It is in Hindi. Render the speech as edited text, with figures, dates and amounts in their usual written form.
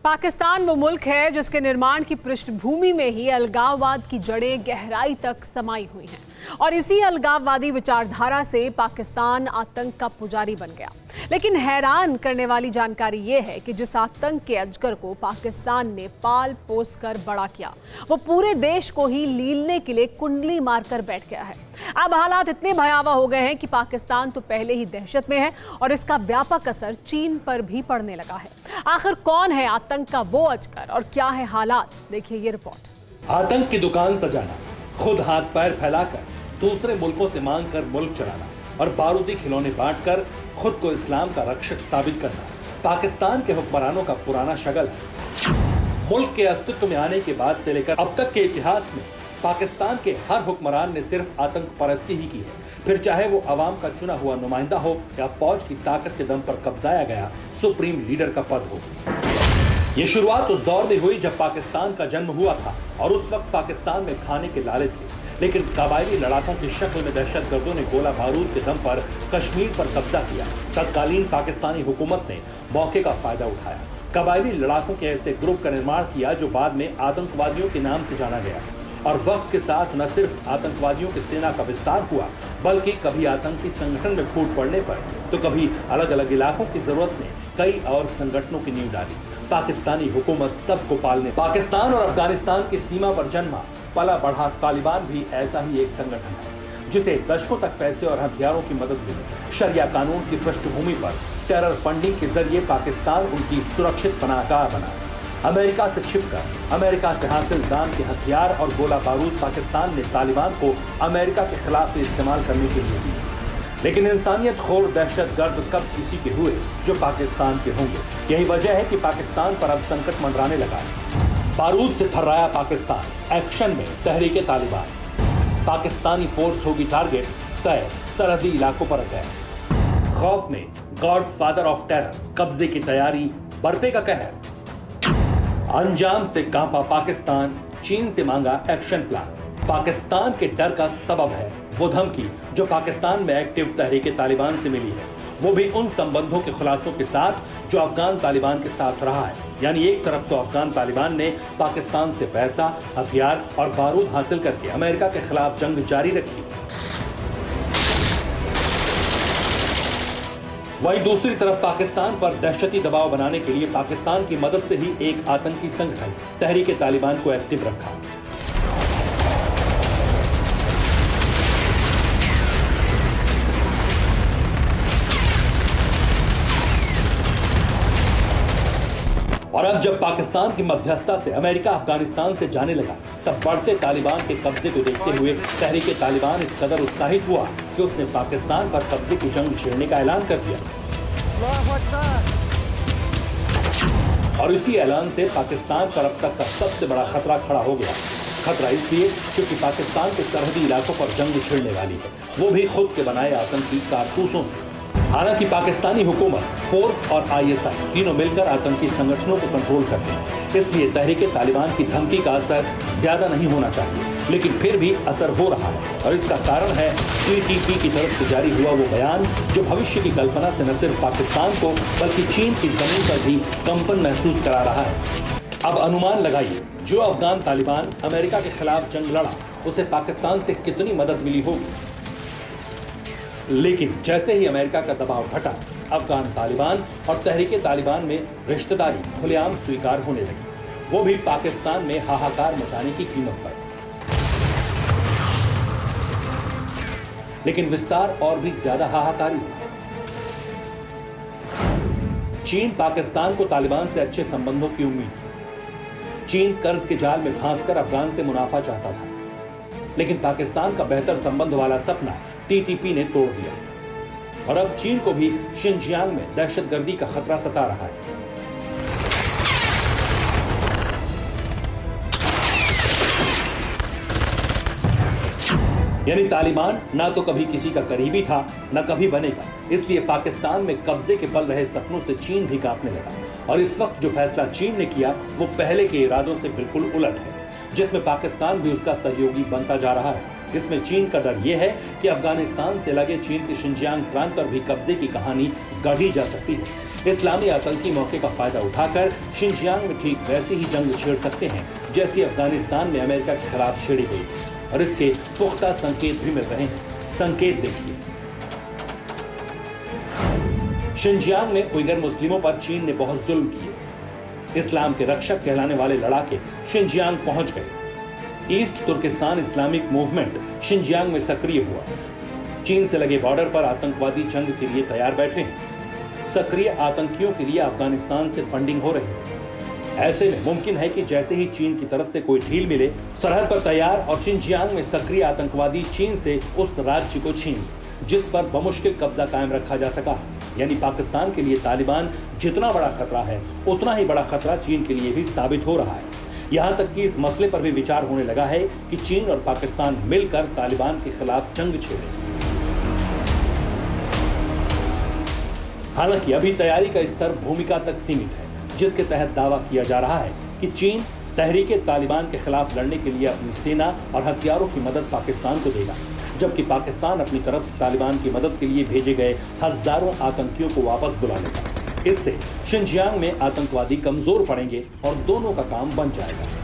पाकिस्तान वो मुल्क है जिसके निर्माण की पृष्ठभूमि में ही अलगाववाद की जड़ें गहराई तक समाई हुई हैं और इसी अलगाववादी विचारधारा से पाकिस्तान आतंक का पुजारी बन गया। लेकिन हैरान करने वाली जानकारी ये है कि जिस आतंक के अजगर को पाकिस्तान ने पाल पोस कर बड़ा किया, वो पूरे देश को ही लीलने के लिए कुंडली मारकर बैठ गया है। अब हालात इतने भयावह हो गए हैं कि पाकिस्तान तो पहले ही दहशत में है और इसका व्यापक असर चीन पर भी पड़ने लगा है। आखिर कौन है आतंक का वो अजगर और क्या है हालात, देखिए ये रिपोर्ट। आतंक की दुकान सजाना, खुद हाथ पैर फैलाकर दूसरे मुल्कों से मांग कर मुल्क चलाना और बारूदी खिलौने बांटकर खुद को इस्लाम का रक्षक साबित करना पाकिस्तान के हुक्मरानों का पुराना शगल है। मुल्क के अस्तित्व में आने के बाद से लेकर अब तक के इतिहास में पाकिस्तान के हर हुक्मरान ने सिर्फ आतंक परस्ती ही की है, फिर चाहे वो अवाम का चुना हुआ नुमाइंदा हो या फौज की ताकत के दम पर कब्जाया गया सुप्रीम लीडर का पद हो। ये शुरुआत उस दौर में हुई जब पाकिस्तान का जन्म हुआ था और उस वक्त पाकिस्तान में खाने के लाले थे, लेकिन कबायली लड़ाकों की शक्ल में दहशतगर्दों ने गोला बारूद के दम पर कश्मीर पर कब्जा किया। तत्कालीन पाकिस्तानी हुकूमत ने मौके का फायदा उठाया, कबायली लड़ाकों के ऐसे ग्रुप का निर्माण किया जो बाद में आतंकवादियों के नाम से जाना गया। और वक्त के साथ न सिर्फ आतंकवादियों की सेना का विस्तार हुआ, बल्कि कभी आतंकी संगठन में फूट पड़ने पर तो कभी अलग अलग इलाकों की जरूरत ने कई और संगठनों की नींव डाली। पाकिस्तानी हुकूमत सबको पालने पाकिस्तान और अफगानिस्तान की सीमा पर जन्मा पला बढ़ा तालिबान भी ऐसा ही एक संगठन है जिसे दशकों तक पैसे और हथियारों की मदद मिली। शरिया कानून की पृष्ठभूमि पर टेरर फंडिंग के जरिए पाकिस्तान उनकी सुरक्षित पनाहगाह बना। अमेरिका से छिपकर अमेरिका से हासिल दाम के हथियार और गोला बारूद पाकिस्तान ने तालिबान को अमेरिका के खिलाफ इस्तेमाल करने के लिए दी। लेकिन इंसानियत खोर दहशतगर्द कब किसी के हुए जो पाकिस्तान के होंगे। यही वजह है कि पाकिस्तान पर अब संकट मंडराने लगा है। बारूद से थर्राया पाकिस्तान, एक्शन में तहरीके तालिबान। पाकिस्तानी फोर्स होगी टारगेट, तय सरहदी इलाकों पर गए। खौफ में गॉड फादर ऑफ टेरर, कब्जे की तैयारी, बरपे का कहर। अंजाम से कांपा पाकिस्तान, चीन से मांगा एक्शन प्लान। पाकिस्तान के डर का सबब है वो धमकी जो पाकिस्तान में एक्टिव तहरीके तालिबान से मिली है, वो भी उन संबंधों के खुलासों के साथ जो अफगान तालिबान के साथ रहा है। यानी एक तरफ तो अफगान तालिबान ने पाकिस्तान से पैसा, हथियार और बारूद हासिल करके अमेरिका के खिलाफ जंग जारी रखी, वहीं दूसरी तरफ पाकिस्तान पर दहशती दबाव बनाने के लिए पाकिस्तान की मदद से ही एक आतंकी संगठन तहरीके तालिबान को एक्टिव रखा। और अब जब पाकिस्तान की मध्यस्थता से अमेरिका अफगानिस्तान से जाने लगा, तब बढ़ते तालिबान के कब्जे को देखते हुए तहरीके तालिबान इस कदर उत्साहित हुआ कि उसने पाकिस्तान पर कब्जे की जंग छेड़ने का ऐलान कर दिया। और इसी ऐलान से पाकिस्तान पर अब तक का सबसे बड़ा खतरा खड़ा हो गया। खतरा इसलिए क्योंकि पाकिस्तान के सरहदी इलाकों पर जंग छिड़ने वाली है, वो भी खुद के बनाए आतंकी कारतूसों से। हालांकि पाकिस्तानी हुकूमत, फोर्स और आईएसआई तीनों मिलकर आतंकी संगठनों को कंट्रोल करते हैं, इसलिए तहरीके तालिबान की धमकी का असर ज्यादा नहीं होना चाहिए, लेकिन फिर भी असर हो रहा है। और इसका कारण है टीटीपी की तरफ से जारी हुआ वो बयान जो भविष्य की कल्पना से न सिर्फ पाकिस्तान को बल्कि चीन की जमीन पर भी कंपन महसूस करा रहा है। अब अनुमान लगाइए, जो अफगान तालिबान अमेरिका के खिलाफ जंग लड़ा, उसे पाकिस्तान से कितनी मदद मिली होगी। लेकिन जैसे ही अमेरिका का दबाव घटा, अफगान तालिबान और तहरीके तालिबान में रिश्तेदारी खुलेआम स्वीकार होने लगी, वो भी पाकिस्तान में हाहाकार मचाने की कीमत पर। लेकिन विस्तार और भी ज्यादा हाहाकारी हुआ। चीन पाकिस्तान को तालिबान से अच्छे संबंधों की उम्मीद थी। चीन कर्ज के जाल में फंसकर अफगान से मुनाफा चाहता था, लेकिन पाकिस्तान का बेहतर संबंध वाला सपना टीटीपी ने तोड़ दिया और अब चीन को भी शिनजियांग में दहशतगर्दी का खतरा सता रहा है। यानी तालिबान ना तो कभी किसी का करीबी था, ना कभी बनेगा। इसलिए पाकिस्तान में कब्जे के पल रहे सपनों से चीन भी कांपने लगा। और इस वक्त जो फैसला चीन ने किया वो पहले के इरादों से बिल्कुल उलट है, जिसमें पाकिस्तान भी उसका सहयोगी बनता जा रहा है। इसमें चीन का डर यह है कि अफगानिस्तान से लगे चीन के शिनजियांग प्रांत पर भी कब्जे की कहानी गढ़ी जा सकती है। इस्लामी आतंकी मौके का फायदा उठाकर शिनजियांग में ठीक वैसी ही जंग छेड़ सकते हैं जैसी अफगानिस्तान में अमेरिका के खिलाफ छेड़ी गई, और इसके पुख्ता संकेत भी मिल रहे हैं। संकेत देखिए। शिनजियांग में उइगर मुस्लिमों पर चीन ने बहुत जुल्म किए। इस्लाम के रक्षक कहलाने वाले लड़ाके शिनजियांग पहुंच गए। East Turkestan Islamic Movement Xinjiang में सक्रिय हुआ। चीन से लगे बॉर्डर पर आतंकवादी जंग के लिए तैयार बैठे हैं। सक्रिय आतंकियों के लिए अफगानिस्तान से फंडिंग हो रही है। ऐसे में मुमकिन है कि जैसे ही चीन की तरफ से कोई ढील मिले, सरहद पर तैयार और शिनजियांग में सक्रिय आतंकवादी चीन से उस राज्य को छीन जिस पर बमुश्किल कब्जा कायम रखा जा सका। यानी पाकिस्तान के लिए तालिबान जितना बड़ा खतरा है, उतना ही बड़ा खतरा चीन के लिए भी साबित हो रहा है। यहां तक कि इस मसले पर भी विचार होने लगा है कि चीन और पाकिस्तान मिलकर तालिबान के खिलाफ जंग छेड़े। हालांकि अभी तैयारी का स्तर भूमिका तक सीमित है, जिसके तहत दावा किया जा रहा है कि चीन तहरीके तालिबान के खिलाफ लड़ने के लिए अपनी सेना और हथियारों की मदद पाकिस्तान को देगा, जबकि पाकिस्तान अपनी तरफ से तालिबान की मदद के लिए भेजे गए हजारों आतंकियों को वापस बुला लेगा। इससे शिनजियांग में आतंकवादी कमजोर पड़ेंगे और दोनों का काम बन जाएगा।